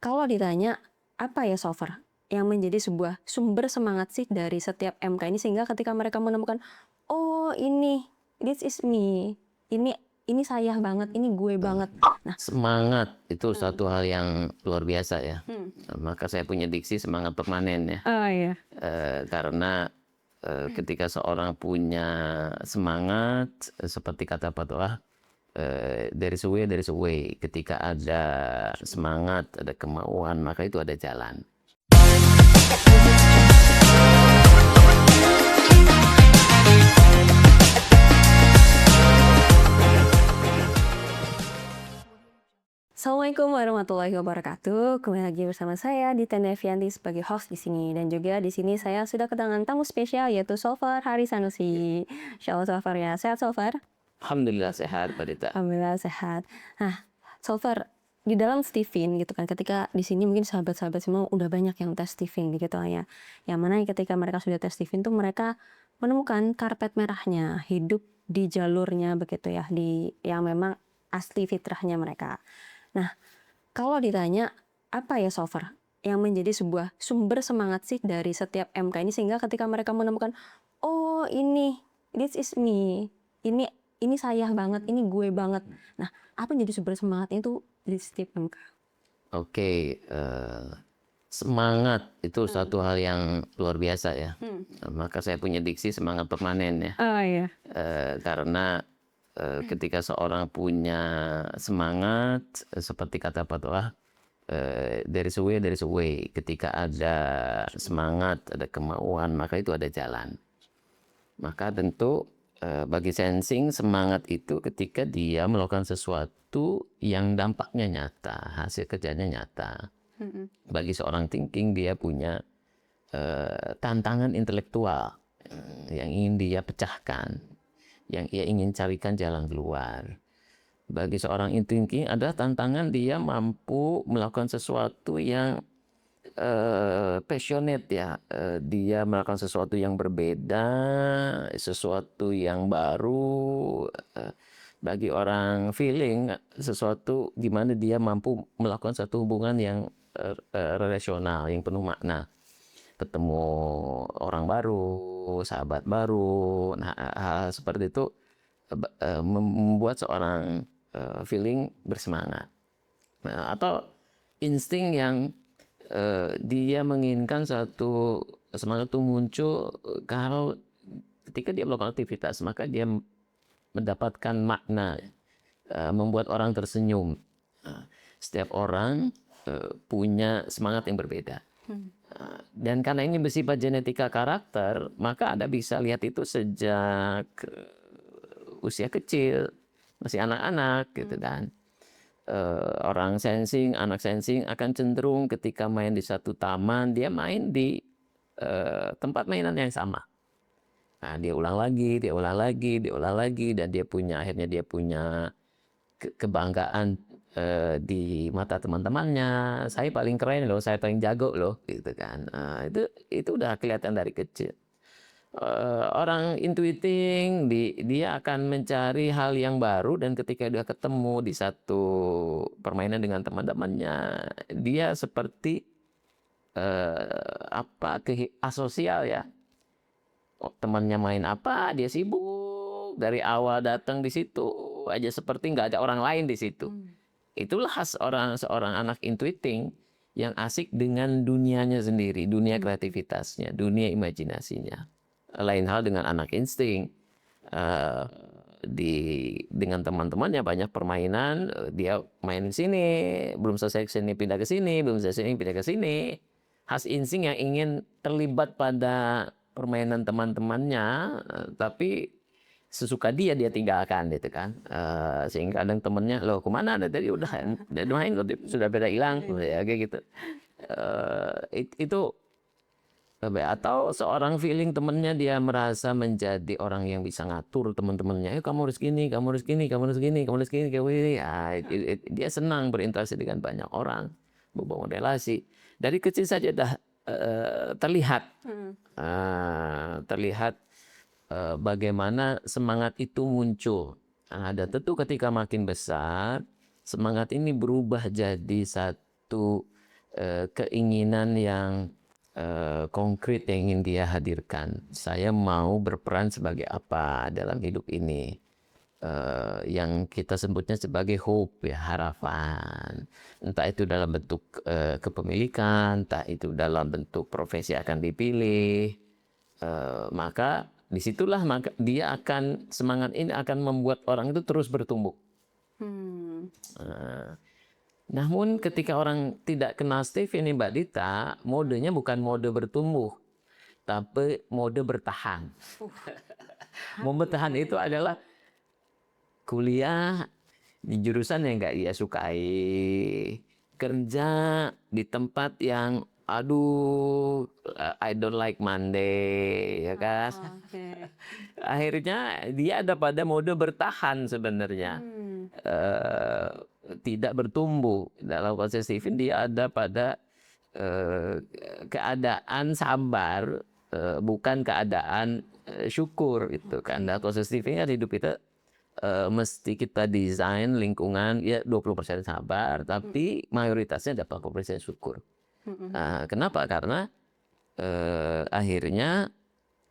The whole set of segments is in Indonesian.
Kalau ditanya, apa ya Solver yang menjadi sebuah sumber semangat sih dari setiap MK ini sehingga ketika mereka menemukan, "Oh ini, this is me, ini saya banget, ini gue banget." Nah Semangat itu hmm, suatu hal yang luar biasa ya. hmm. Maka saya punya diksi semangat permanen ya. Oh iya. Karena ketika seorang punya semangat, seperti kata Fatwa, there is a way. Ketika ada semangat, ada kemauan, maka itu ada jalan. Assalamualaikum warahmatullahi wabarakatuh. Kembali lagi bersama saya Dita Devianti sebagai host di sini, dan juga di sini saya sudah kedatangan tamu spesial yaitu Solver Hari Sanusi. Insyaallah Solver ya. Sehat Solver? Alhamdulillah sehat, Pak Dita. Alhamdulillah sehat. Nah, Solver, di dalam Stephen gitu kan, ketika di sini mungkin sahabat-sahabat semua udah banyak yang tes Stephen gitu lah ya. Yang mana ketika mereka sudah tes Stephen tuh mereka menemukan karpet merahnya, hidup di jalurnya begitu ya, di yang memang asli fitrahnya mereka. Nah, kalau ditanya apa ya Solver yang menjadi sebuah sumber semangat sih dari setiap MK ini sehingga ketika mereka menemukan, oh ini, this is me, ini saya banget, ini gue banget. Nah, apa yang jadi sumber semangatnya itu di setiap MK? Oke, semangat itu suatu hal yang luar biasa ya. Maka saya punya diksi semangat permanen ya. Oh iya. Karena ketika seorang punya semangat, seperti kata Fatwa, there is a way, there is a way. Ketika ada semangat, ada kemauan, maka itu ada jalan. Maka tentu bagi sensing, semangat itu ketika dia melakukan sesuatu yang dampaknya nyata, hasil kerjanya nyata. Bagi seorang thinking, dia punya tantangan intelektual yang ingin dia pecahkan, yang ia ingin carikan jalan keluar. Bagi seorang thinking ada tantangan dia mampu melakukan sesuatu yang passionate ya. Dia melakukan sesuatu yang berbeda, sesuatu yang baru. Bagi orang feeling, sesuatu di mana dia mampu melakukan satu hubungan yang relasional, yang penuh makna. Ketemu orang baru, sahabat baru. Nah, hal seperti itu membuat seorang feeling bersemangat. Nah, atau insting yang dia menginginkan satu semangat itu muncul kalau ketika dia melakukan aktivitas, maka dia mendapatkan makna, membuat orang tersenyum. Setiap orang punya semangat yang berbeda. Dan karena ini bersifat genetika karakter, maka Anda bisa lihat itu sejak usia kecil, masih anak-anak gitu kan. Orang sensing, anak sensing akan cenderung ketika main di satu taman, dia main di tempat mainan yang sama. Nah, dia ulang lagi, dia ulang lagi, dia ulang lagi, dan akhirnya dia punya kebanggaan di mata teman-temannya. Saya paling keren loh, saya paling jago loh, gitu kan. Itu udah kelihatan dari kecil. Orang intuiting, dia akan mencari hal yang baru, dan ketika dia ketemu di satu permainan dengan teman-temannya, dia seperti asosial ya. Temannya main apa, dia sibuk dari awal datang di situ aja seperti nggak ada orang lain di situ. Itulah khas seorang anak intuiting yang asik dengan dunianya sendiri, dunia kreativitasnya, dunia imajinasinya. Lain hal dengan anak insting. Dengan teman-temannya banyak permainan, dia main di sini, belum selesai sini pindah ke sini, belum selesai sini pindah ke sini. Khas insting yang ingin terlibat pada permainan teman-temannya, tapi sesuka dia tinggalkan gitu kan. Sehingga kadang temennya, loh kemana ada tadi udah main sudah pada hilang ya kayak gitu. Itu atau seorang feeling temennya, dia merasa menjadi orang yang bisa ngatur teman-temannya. Kamu harus gini, kamu harus gini, kamu harus gini, kamu harus gini, kamu ini. Dia senang berinteraksi dengan banyak orang, membangun relasi. Dari kecil saja dah terlihat bagaimana semangat itu muncul. Dan tentu ketika makin besar, semangat ini berubah jadi satu keinginan yang konkret yang ingin dia hadirkan. Saya mau berperan sebagai apa dalam hidup ini. Yang kita sebutnya sebagai hope, ya, harapan. Entah itu dalam bentuk kepemilikan, entah itu dalam bentuk profesi akan dipilih. Maka disitulah maka dia akan, semangat ini akan membuat orang itu terus bertumbuh. Namun ketika orang tidak kenal Steve ini, Mbak Dita, modenya bukan mode bertumbuh, tapi mode bertahan. Mode bertahan itu adalah kuliah di jurusan yang nggak dia sukai, kerja di tempat yang aduh, I don't like Monday, ya kan? Akhirnya dia ada pada mode bertahan sebenarnya. Tidak bertumbuh. Dalam konteks Stephen dia ada pada keadaan sabar, bukan keadaan syukur, itu kan. Dalam konteks Stephen kan hidup kita mesti kita desain lingkungan ya 20% sabar, tapi mayoritasnya 80% syukur. Kenapa? Karena akhirnya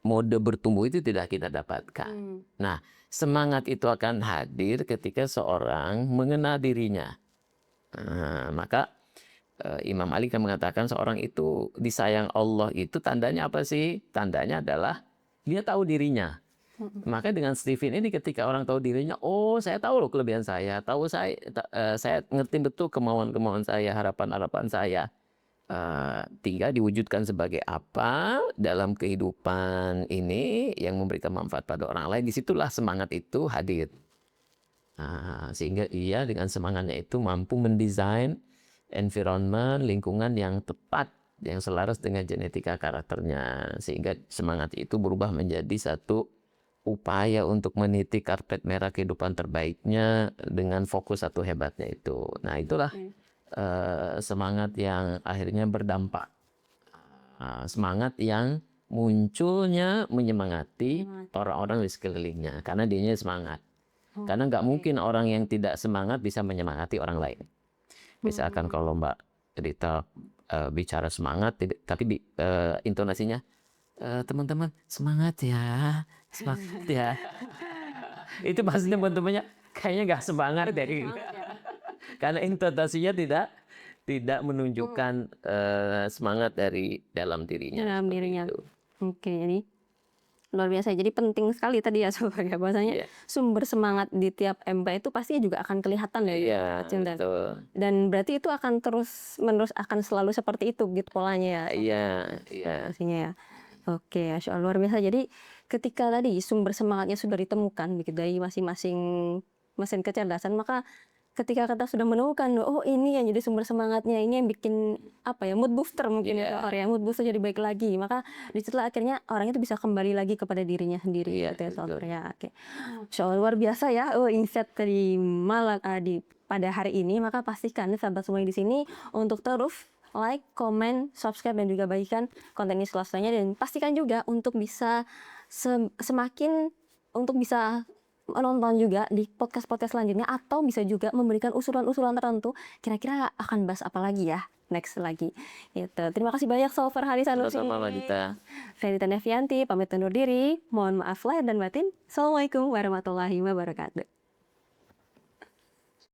mode bertumbuh itu tidak kita dapatkan. Nah, semangat itu akan hadir ketika seorang mengenal dirinya. Maka Imam Ali kan mengatakan seorang itu disayang Allah itu tandanya apa sih? Tandanya adalah dia tahu dirinya. Maka dengan Stephen ini ketika orang tahu dirinya, oh saya tahu loh kelebihan saya, tahu saya ngerti betul kemauan-kemauan saya, harapan-harapan saya. Tinggal diwujudkan sebagai apa dalam kehidupan ini yang memberikan manfaat pada orang lain. Disitulah semangat itu hadir. Sehingga ia dengan semangatnya itu mampu mendesain environment, lingkungan yang tepat, yang selaras dengan genetika karakternya. Sehingga semangat itu berubah menjadi satu upaya untuk meniti karpet merah kehidupan terbaiknya dengan fokus satu hebatnya itu. Nah, itulah semangat yang akhirnya berdampak. Semangat yang munculnya menyemangati orang-orang di sekelilingnya. Karena dianya semangat. Karena nggak mungkin orang yang tidak semangat bisa menyemangati orang lain. Misalkan kalau Mbak Rita bicara semangat, tapi intonasinya, teman-teman semangat ya, semangat ya. Itu pasti teman-temannya kayaknya nggak semangat dari. Karena intonasinya tidak menunjukkan semangat dari dalam dirinya. Dalam dirinya. Oke, jadi luar biasa. Jadi penting sekali tadi ya Sobat ya, bahwasanya sumber semangat di tiap MK itu pasti juga akan kelihatan ya. Dan berarti itu akan terus menerus akan selalu seperti itu gitu polanya ya. Iya. Pastinya ya. Oke, Masya Allah, luar biasa. Jadi ketika tadi sumber semangatnya sudah ditemukan begitu dari masing-masing mesin kecerdasan, maka ketika kita sudah menemukan, oh ini yang jadi sumber semangatnya, ini yang bikin apa ya, mood booster mungkin ya orang ya, mood booster jadi baik lagi, maka disitulah akhirnya orang itu bisa kembali lagi kepada dirinya sendiri. Oke. So, luar biasa ya, insight dari malam pada hari ini. Maka pastikan sahabat semua di sini untuk terus like, comment, subscribe, dan juga bagikan konten ini selanjutnya, dan pastikan juga untuk bisa semakin untuk bisa menonton juga di podcast-podcast selanjutnya, atau bisa juga memberikan usulan-usulan tertentu kira-kira akan bahas apa lagi ya next lagi gitu. Terima kasih banyak Sofer Haris Sanusi. Sama-sama Dita. Saya Dita Nevianti pamit undur diri, mohon maaf lahir dan batin. Assalamualaikum warahmatullahi wabarakatuh.